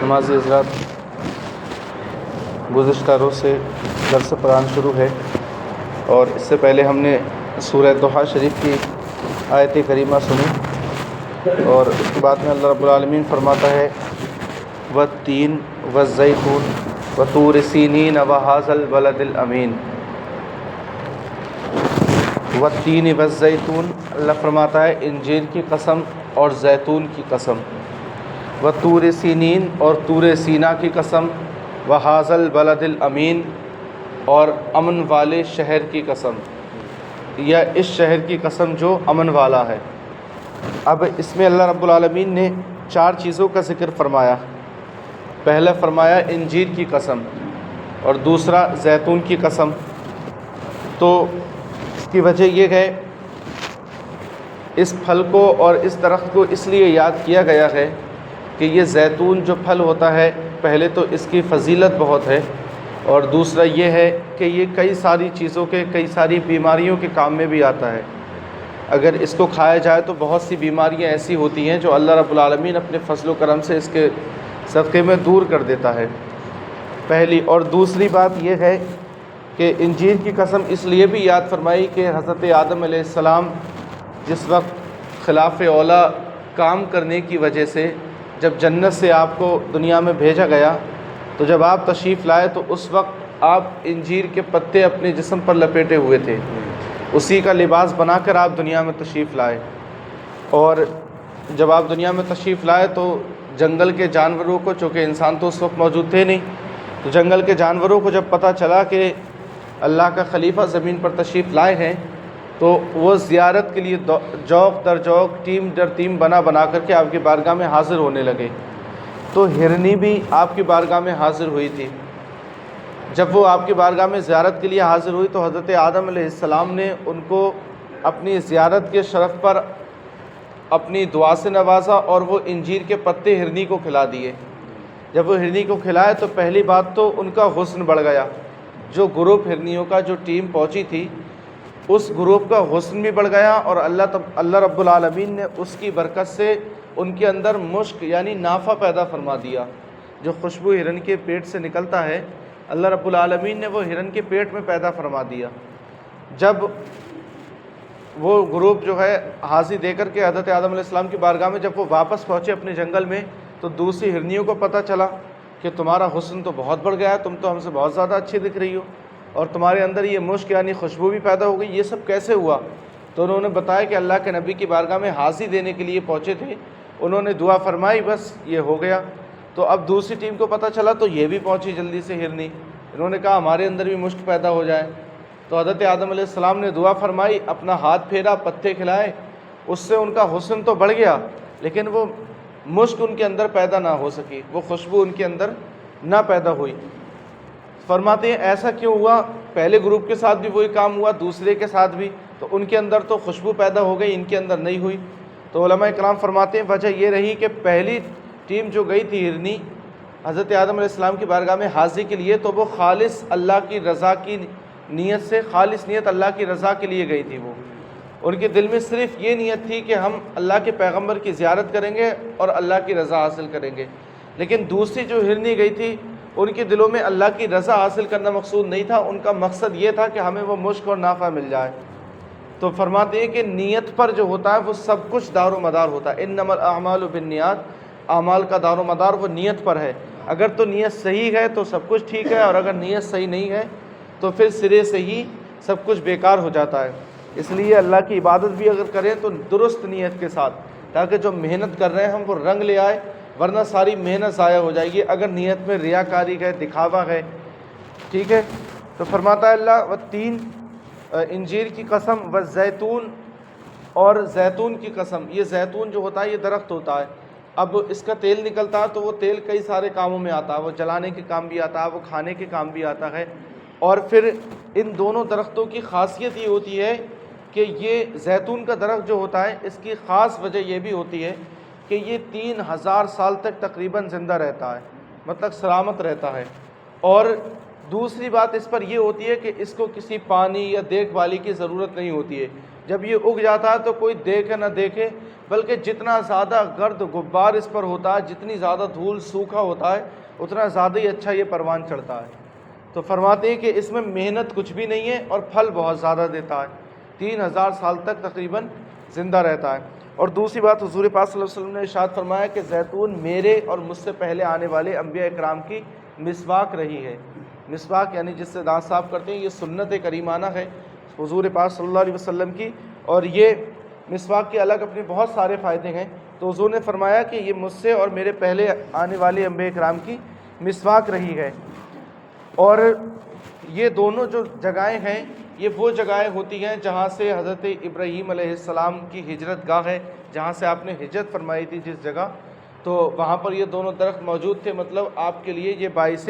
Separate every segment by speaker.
Speaker 1: نمازی حضرات، گزشتہ روز سے درس قرآن شروع ہے، اور اس سے پہلے ہم نے سورہ ضحیٰ شریف کی آیت کریمہ سنی، اور اس کے بعد میں اللہ رب العالمین فرماتا ہے والتین والزیتون وطور سینین وہذا البلد الامین۔ والتین والزیتون، اللہ فرماتا ہے انجیر کی قسم اور زیتون کی قسم، وطور سینین اور طور سینا کی قسم، وہذا البلد الامین اور امن والے شہر کی قسم، یا اس شہر کی قسم جو امن والا ہے۔ اب اس میں اللہ رب العالمین نے 4 چیزوں کا ذکر فرمایا۔ پہلا فرمایا انجیر کی قسم، اور دوسرا زیتون کی قسم۔ تو اس کی وجہ یہ ہے، اس پھل کو اور اس درخت کو اس لیے یاد کیا گیا ہے کہ یہ زیتون جو پھل ہوتا ہے، پہلے تو اس کی فضیلت بہت ہے، اور دوسرا یہ ہے کہ یہ کئی ساری چیزوں کے، کئی ساری بیماریوں کے کام میں بھی آتا ہے۔ اگر اس کو کھایا جائے تو بہت سی بیماریاں ایسی ہوتی ہیں جو اللہ رب العالمین اپنے فضل و کرم سے اس کے صدقے میں دور کر دیتا ہے، پہلی۔ اور دوسری بات یہ ہے کہ انجیر کی قسم اس لیے بھی یاد فرمائی کہ حضرت آدم علیہ السلام جس وقت خلاف اولا کام کرنے کی وجہ سے جب جنت سے آپ کو دنیا میں بھیجا گیا، تو جب آپ تشریف لائے تو اس وقت آپ انجیر کے پتے اپنے جسم پر لپیٹے ہوئے تھے، اسی کا لباس بنا کر آپ دنیا میں تشریف لائے۔ اور جب آپ دنیا میں تشریف لائے تو جنگل کے جانوروں کو، چونکہ انسان تو اس وقت موجود تھے نہیں، تو جنگل کے جانوروں کو جب پتہ چلا کہ اللہ کا خلیفہ زمین پر تشریف لائے ہیں، تو وہ زیارت کے لیے جوق در جوق، ٹیم در ٹیم بنا کر کے آپ کی بارگاہ میں حاضر ہونے لگے۔ تو ہرنی بھی آپ کی بارگاہ میں حاضر ہوئی تھی۔ جب وہ آپ کی بارگاہ میں زیارت کے لیے حاضر ہوئی تو حضرت آدم علیہ السلام نے ان کو اپنی زیارت کے شرف پر اپنی دعا سے نوازا، اور وہ انجیر کے پتے ہرنی کو کھلا دیے۔ جب وہ ہرنی کو کھلائے تو پہلی بات تو ان کا حسن بڑھ گیا، جو گروپ ہرنیوں کا جو ٹیم پہنچی تھی اس گروپ کا حسن بھی بڑھ گیا، اور اللہ رب العالمین نے اس کی برکت سے ان کے اندر مشک یعنی نافع پیدا فرما دیا، جو خوشبو ہرن کے پیٹ سے نکلتا ہے، اللہ رب العالمین نے وہ ہرن کے پیٹ میں پیدا فرما دیا۔ جب وہ گروپ جو ہے حاضری دے کر کے حضرت آدم علیہ السلام کی بارگاہ میں جب وہ واپس پہنچے اپنے جنگل میں، تو دوسری ہرنیوں کو پتہ چلا کہ تمہارا حسن تو بہت بڑھ گیا ہے، تم تو ہم سے بہت زیادہ اچھی دکھ رہی ہو، اور تمہارے اندر یہ مشک یعنی خوشبو بھی پیدا ہو گئی، یہ سب کیسے ہوا؟ تو انہوں نے بتایا کہ اللہ کے نبی کی بارگاہ میں حاضری دینے کے لیے پہنچے تھے، انہوں نے دعا فرمائی، بس یہ ہو گیا۔ تو اب دوسری ٹیم کو پتہ چلا تو یہ بھی پہنچی جلدی سے ہرنی، انہوں نے کہا ہمارے اندر بھی مشک پیدا ہو جائے۔ تو حضرت آدم علیہ السلام نے دعا فرمائی، اپنا ہاتھ پھیرا، پتے کھلائے، اس سے ان کا حسن تو بڑھ گیا، لیکن وہ مشک ان کے اندر پیدا نہ ہو سکی، وہ خوشبو ان کے اندر نہ پیدا ہوئی۔ فرماتے ہیں ایسا کیوں ہوا؟ پہلے گروپ کے ساتھ بھی وہی کام ہوا، دوسرے کے ساتھ بھی، تو ان کے اندر تو خوشبو پیدا ہو گئی، ان کے اندر نہیں ہوئی۔ تو علماء کرام فرماتے ہیں وجہ یہ رہی کہ پہلی ٹیم جو گئی تھی ہرنی حضرت آدم علیہ السلام کی بارگاہ میں حاضری کے لیے، تو وہ خالص اللہ کی رضا کی نیت سے، خالص نیت اللہ کی رضا کے لیے گئی تھی۔ وہ ان کے دل میں صرف یہ نیت تھی کہ ہم اللہ کے پیغمبر کی زیارت کریں گے اور اللہ کی رضا حاصل کریں گے۔ لیکن دوسری جو ہرنی گئی تھی ان کے دلوں میں اللہ کی رضا حاصل کرنا مقصود نہیں تھا، ان کا مقصد یہ تھا کہ ہمیں وہ مشک اور نافع مل جائے۔ تو فرماتے ہیں کہ نیت پر جو ہوتا ہے وہ سب کچھ دار و مدار ہوتا ہے، انما الاعمال بالنیات، اعمال کا دار و مدار وہ نیت پر ہے۔ اگر تو نیت صحیح ہے تو سب کچھ ٹھیک ہے، اور اگر نیت صحیح نہیں ہے تو پھر سرے سے ہی سب کچھ بیکار ہو جاتا ہے۔ اس لیے اللہ کی عبادت بھی اگر کریں تو درست نیت کے ساتھ، تاکہ جو محنت کر رہے ہیں ہم وہ رنگ لے آئے، ورنہ ساری محنت ضائع ہو جائے گی اگر نیت میں ریاکاری ہے، دکھاوا ہے، ٹھیک ہے۔ تو فرماتا ہے اللہ والتین، انجیر کی قسم، والزیتون اور زیتون کی قسم۔ یہ زیتون جو ہوتا ہے یہ درخت ہوتا ہے، اب اس کا تیل نکلتا ہے تو وہ تیل کئی سارے کاموں میں آتا ہے، وہ جلانے کے کام بھی آتا ہے، وہ کھانے کے کام بھی آتا ہے۔ اور پھر ان دونوں درختوں کی خاصیت یہ ہوتی ہے کہ یہ زیتون کا درخت جو ہوتا ہے اس کی خاص وجہ یہ بھی ہوتی ہے کہ یہ 3000 سال تک تقریباً زندہ رہتا ہے، مطلب سلامت رہتا ہے، اور دوسری بات اس پر یہ ہوتی ہے کہ اس کو کسی پانی یا دیکھ بھالی کی ضرورت نہیں ہوتی ہے. جب یہ اگ جاتا ہے تو کوئی دیکھے نہ دیکھے، بلکہ جتنا زیادہ گرد غبار اس پر ہوتا ہے، جتنی زیادہ دھول سوکھا ہوتا ہے، اتنا زیادہ ہی اچھا یہ پروان چڑھتا ہے. تو فرماتے ہیں کہ اس میں محنت کچھ بھی نہیں ہے اور پھل بہت زیادہ دیتا ہے، 3000 سال تک تقریباً زندہ رہتا ہے. اور دوسری بات، حضور پاک صلی اللہ علیہ وسلم نے ارشاد فرمایا کہ زیتون میرے اور مجھ سے پہلے آنے والے انبیاء اکرام کی مسواک رہی ہے. مسواک یعنی جس سے دانت صاف کرتے ہیں، یہ سنت کریمانہ ہے حضور پاک صلی اللہ علیہ وسلم کی، اور یہ مسواک کے الگ اپنے بہت سارے فائدے ہیں. تو حضور نے فرمایا کہ یہ مجھ سے اور میرے پہلے آنے والے انبیاء اکرام کی مسواک رہی ہے. اور یہ دونوں جو جگہیں ہیں، یہ وہ جگہیں ہوتی ہیں جہاں سے حضرت ابراہیم علیہ السلام کی ہجرت گاہ ہے، جہاں سے آپ نے ہجرت فرمائی تھی جس جگہ، تو وہاں پر یہ دونوں درخت موجود تھے. مطلب آپ کے لیے یہ باعث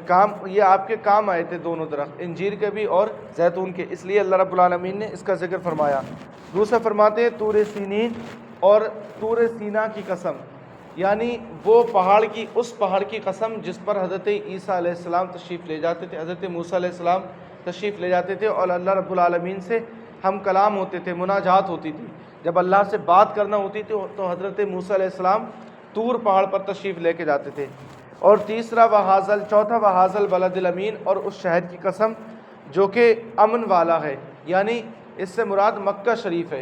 Speaker 1: کام، یہ آپ کے کام آئے تھے دونوں درخت، انجیر کے بھی اور زیتون کے، اس لیے اللہ رب العالمین نے اس کا ذکر فرمایا. دوسرا فرماتے ہیں طور سینین اور طور سینا کی قسم، یعنی وہ پہاڑ کی، اس پہاڑ کی قسم جس پر حضرت عیسیٰ علیہ السلام تشریف لے جاتے تھے، حضرت موسیٰ علیہ السلام تشریف لے جاتے تھے اور اللہ رب العالمین سے ہم کلام ہوتے تھے، مناجات ہوتی تھی. جب اللہ سے بات کرنا ہوتی تھی تو حضرت موسیٰ علیہ السلام طور پہاڑ پر تشریف لے کے جاتے تھے. اور تیسرا چوتھا وحاظل بلد الامین، اور اس شہر کی قسم جو کہ امن والا ہے، یعنی اس سے مراد مکہ شریف ہے،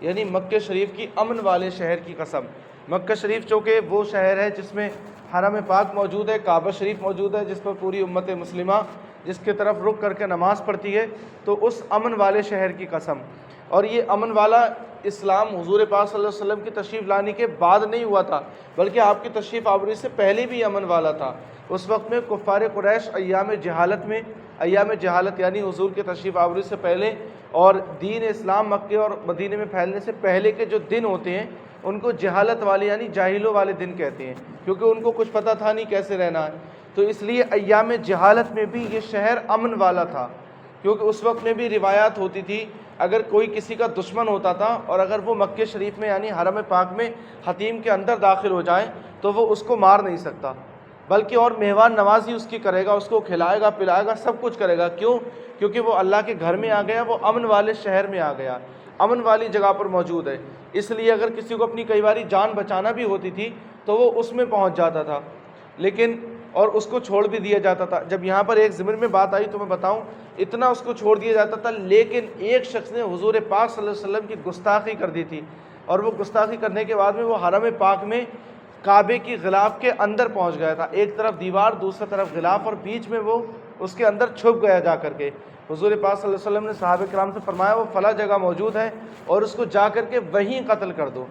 Speaker 1: یعنی مکہ شریف کی امن والے شہر کی قسم. مکہ شریف چونکہ وہ شہر ہے جس میں حرم پاک موجود ہے، کعبہ شریف موجود ہے، جس پر پوری امت مسلمہ جس کی طرف رخ کر کے نماز پڑھتی ہے، تو اس امن والے شہر کی قسم. اور یہ امن والا اسلام حضور پاک صلی اللہ علیہ وسلم کی تشریف لانے کے بعد نہیں ہوا تھا، بلکہ آپ کی تشریف آوری سے پہلے بھی امن والا تھا. اس وقت میں کفار قریش ایام جہالت یعنی حضور کے تشریف آوری سے پہلے اور دین اسلام مکے اور مدینے میں پھیلنے سے پہلے کے جو دن ہوتے ہیں ان کو جہالت والے یعنی جاہلوں والے دن کہتے ہیں، کیونکہ ان کو کچھ پتہ تھا نہیں کیسے رہنا ہے. تو اس لیے ایام جہالت میں بھی یہ شہر امن والا تھا، کیونکہ اس وقت میں بھی روایات ہوتی تھی اگر کوئی کسی کا دشمن ہوتا تھا اور اگر وہ مکہ شریف میں یعنی حرم پاک میں حتیم کے اندر داخل ہو جائے تو وہ اس کو مار نہیں سکتا، بلکہ اور مہمان نوازی اس کی کرے گا، اس کو کھلائے گا پلائے گا، سب کچھ کرے گا. کیوں؟ کیونکہ وہ اللہ کے گھر میں آ گیا، وہ امن والے شہر میں آ گیا، امن والی جگہ پر موجود ہے. اس لیے اگر کسی کو اپنی کئی باری جان بچانا بھی ہوتی تھی تو وہ اس میں پہنچ جاتا تھا، لیکن اور اس کو چھوڑ بھی دیا جاتا تھا. جب یہاں پر ایک ضمن میں بات آئی تو میں بتاؤں، اتنا اس کو چھوڑ دیا جاتا تھا، لیکن ایک شخص نے حضور پاک صلی اللہ علیہ وسلم کی گستاخی کر دی تھی، اور وہ گستاخی کرنے کے بعد میں وہ حرم پاک میں کعبے کی غلاف کے اندر پہنچ گیا تھا. ایک طرف دیوار، دوسری طرف غلاف، اور بیچ میں وہ اس کے اندر چھپ گیا جا کر کے. حضور پاک صلی اللہ علیہ وسلم نے صحابہ کرام سے فرمایا وہ فلاں جگہ موجود ہے اور اس کو جا کر کے وہیں قتل کر دو.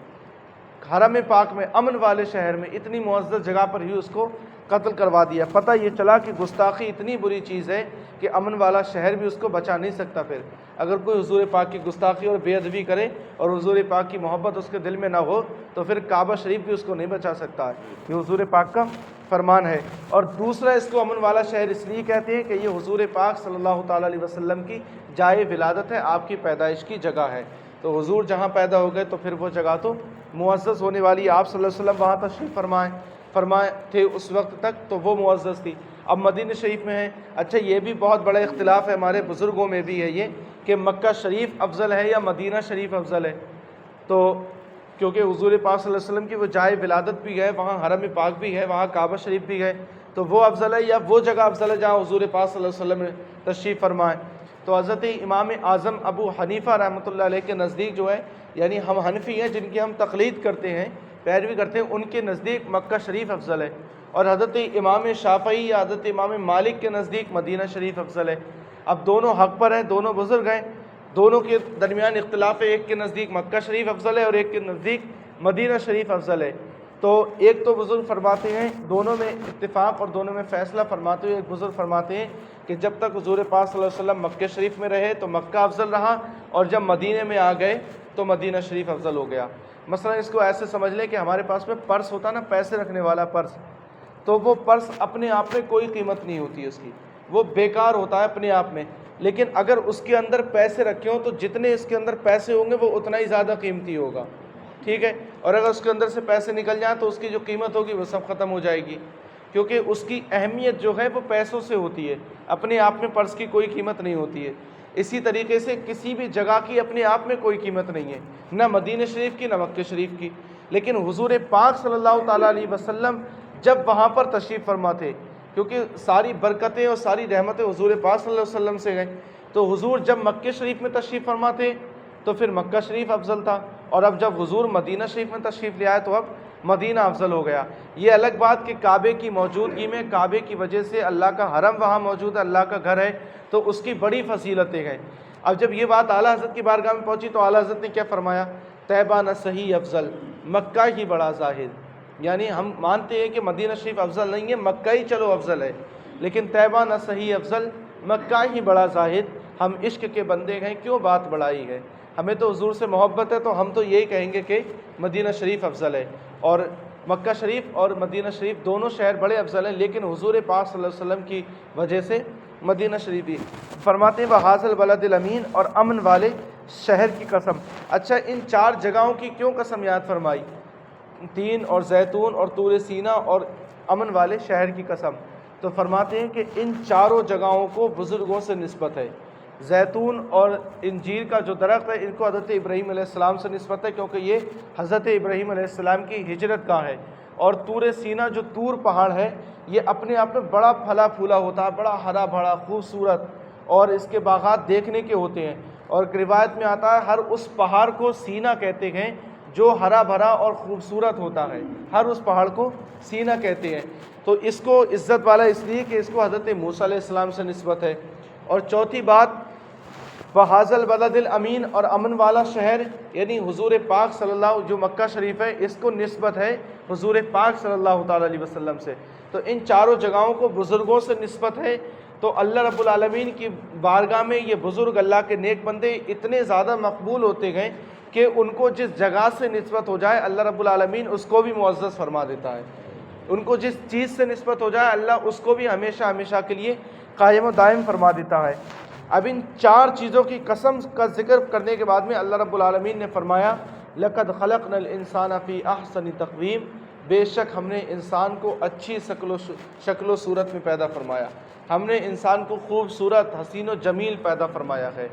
Speaker 1: حرم پاک میں امن والے شہر میں اتنی معزز جگہ پر ہی اس کو قتل کروا دیا. پتہ یہ چلا کہ گستاخی اتنی بری چیز ہے کہ امن والا شہر بھی اس کو بچا نہیں سکتا. پھر اگر کوئی حضور پاک کی گستاخی اور بے ادبی کرے اور حضور پاک کی محبت اس کے دل میں نہ ہو تو پھر کعبہ شریف بھی اس کو نہیں بچا سکتا ہے. یہ حضور پاک کا فرمان ہے. اور دوسرا اس کو امن والا شہر اس لیے کہتے ہیں کہ یہ حضور پاک صلی اللہ تعالیٰ علیہ وسلم کی جائے ولادت ہے، آپ کی پیدائش کی جگہ ہے. تو حضور جہاں پیدا ہو گئے تو پھر وہ جگہ تو معزز ہونے والی. آپ صلی اللہ علیہ وسلم وہاں تشریف فرمائے تھے اس وقت تک تو وہ معزز تھی. اب مدینہ شریف میں ہے. اچھا یہ بھی بہت بڑا اختلاف ہے ہمارے بزرگوں میں بھی ہے یہ کہ مکہ شریف افضل ہے یا مدینہ شریف افضل ہے. تو کیونکہ حضور پاک صلی اللہ علیہ وسلم کی وہ جائے ولادت بھی ہے، وہاں حرم پاک بھی ہے، وہاں کعبہ شریف بھی ہے، تو وہ افضل ہے یا وہ جگہ افضل ہے جہاں حضور پاک صلی اللہ علیہ وسلم نے تشریف فرمائے. تو حضرت امام اعظم ابو حنیفہ رحمۃ اللہ علیہ کے نزدیک جو ہے، یعنی ہم حنفی ہیں جن کی ہم تقلید کرتے ہیں، پیروی کرتے ہیں، ان کے نزدیک مکہ شریف افضل ہے. اور حضرت امام شافعی یا حضرت امام مالک کے نزدیک مدینہ شریف افضل ہے. اب دونوں حق پر ہیں، دونوں بزرگ ہیں، دونوں کے درمیان اختلاف ہے. ایک کے نزدیک مکہ شریف افضل ہے اور ایک کے نزدیک مدینہ شریف افضل ہے. تو ایک تو بزرگ فرماتے ہیں دونوں میں اتفاق اور دونوں میں فیصلہ فرماتے ہوئے ایک بزرگ فرماتے ہیں کہ جب تک حضور پاک صلی اللہ علیہ وسلم مکہ شریف میں رہے تو مکہ افضل رہا، اور جب مدینے میں آ گئے تو مدینہ شریف افضل ہو گیا. مثلا اس کو ایسے سمجھ لیں کہ ہمارے پاس میں پرس ہوتا نا، پیسے رکھنے والا پرس، تو وہ پرس اپنے آپ میں کوئی قیمت نہیں ہوتی اس کی، وہ بیکار ہوتا ہے اپنے آپ میں. لیکن اگر اس کے اندر پیسے رکھے ہوں تو جتنے اس کے اندر پیسے ہوں گے وہ اتنا ہی زیادہ قیمتی ہوگا، ٹھیک ہے. اور اگر اس کے اندر سے پیسے نکل جائیں تو اس کی جو قیمت ہوگی وہ سب ختم ہو جائے گی. کیونکہ اس کی اہمیت جو ہے وہ پیسوں سے ہوتی ہے، اپنے آپ میں پرس کی کوئی قیمت نہیں ہوتی ہے۔ اسی طریقے سے کسی بھی جگہ کی اپنے آپ میں کوئی قیمت نہیں ہے، نہ مدینہ شریف کی نہ مکہ شریف کی، لیکن حضور پاک صلی اللہ تعالیٰ علیہ وسلم جب وہاں پر تشریف فرما تھے، کیونکہ ساری برکتیں اور ساری رحمتیں حضور پاک صلی اللہ علیہ وسلم سے گئیں، تو حضور جب مکہ شریف میں تشریف فرما تھے تو پھر مکہ شریف افضل تھا، اور اب جب حضور مدینہ شریف میں تشریف لے آئے تو اب مدینہ افضل ہو گیا۔ یہ الگ بات کہ کعبے کی موجودگی میں، کعبے کی وجہ سے اللہ کا حرم وہاں موجود ہے، اللہ کا گھر ہے، تو اس کی بڑی فضیلتیں ہیں۔ اب جب یہ بات اعلیٰ حضرت کی بارگاہ میں پہنچی تو اعلیٰ حضرت نے کیا فرمایا؟ طیبہ نہ صحیح افضل، مکہ ہی بڑا زاہد۔ یعنی ہم مانتے ہیں کہ مدینہ شریف افضل نہیں ہے، مکہ ہی چلو افضل ہے، لیکن طیبہ نہ صحیح افضل، مکہ ہی بڑا زاہد۔ ہم عشق کے بندے ہیں، کیوں بات بڑھائی ہے؟ ہمیں تو حضور سے محبت ہے، تو ہم تو یہی کہیں گے کہ مدینہ شریف افضل ہے، اور مکہ شریف اور مدینہ شریف دونوں شہر بڑے افضل ہیں، لیکن حضور پاک صلی اللہ علیہ وسلم کی وجہ سے مدینہ شریف ہی۔ فرماتے ہیں وَحَاذَا الْبَلَدِ الْأَمِينِ، اور امن والے شہر کی قسم۔ اچھا، ان چار جگہوں کی کیوں قسم یاد فرمائی؟ تین اور زیتون اور طور سینا اور امن والے شہر کی قسم، تو فرماتے ہیں کہ ان چاروں جگہوں کو بزرگوں سے نسبت ہے۔ زیتون اور انجیر کا جو درخت ہے، ان کو حضرت ابراہیم علیہ السلام سے نسبت ہے، کیونکہ یہ حضرت ابراہیم علیہ السلام کی ہجرت گاہ ہے۔ اور طور سینا جو طور پہاڑ ہے، یہ اپنے آپ میں بڑا پھلا پھولا ہوتا ہے، بڑا ہرا بھرا خوبصورت، اور اس کے باغات دیکھنے کے ہوتے ہیں، اور روایت میں آتا ہے ہر اس پہاڑ کو سینا کہتے ہیں جو ہرا بھرا اور خوبصورت ہوتا ہے، ہر اس پہاڑ کو سینا کہتے ہیں۔ تو اس کو عزت والا اس لیے کہ اس کو حضرت موسیٰ علیہ السلام سے نسبت ہے۔ اور چوتھی بات، وَحَاذَا الْبَلَدِ الْأَمِينِ، اور امن والا شہر یعنی حضور پاک صلی اللہ، جو مکہ شریف ہے، اس کو نسبت ہے حضور پاک صلی اللہ تعالیٰ علیہ وسلم سے۔ تو ان چاروں جگہوں کو بزرگوں سے نسبت ہے، تو اللہ رب العالمین کی بارگاہ میں یہ بزرگ اللہ کے نیک بندے اتنے زیادہ مقبول ہوتے گئے کہ ان کو جس جگہ سے نسبت ہو جائے اللہ رب العالمین اس کو بھی معزز فرما دیتا ہے، ان کو جس چیز سے نسبت ہو جائے اللہ اس کو بھی ہمیشہ ہمیشہ کے لیے قائم و دائم فرما دیتا ہے۔ اب ان چار چیزوں کی قسم کا ذکر کرنے کے بعد میں اللہ رب العالمین نے فرمایا لَقَدْ خَلَقْنَا الْإِنسَانَ فِي أَحْسَنِ تَقْوِيمٍ، بے شک ہم نے انسان کو اچھی شکل و صورت میں پیدا فرمایا، ہم نے انسان کو خوبصورت، حسین و جمیل پیدا فرمایا ہے۔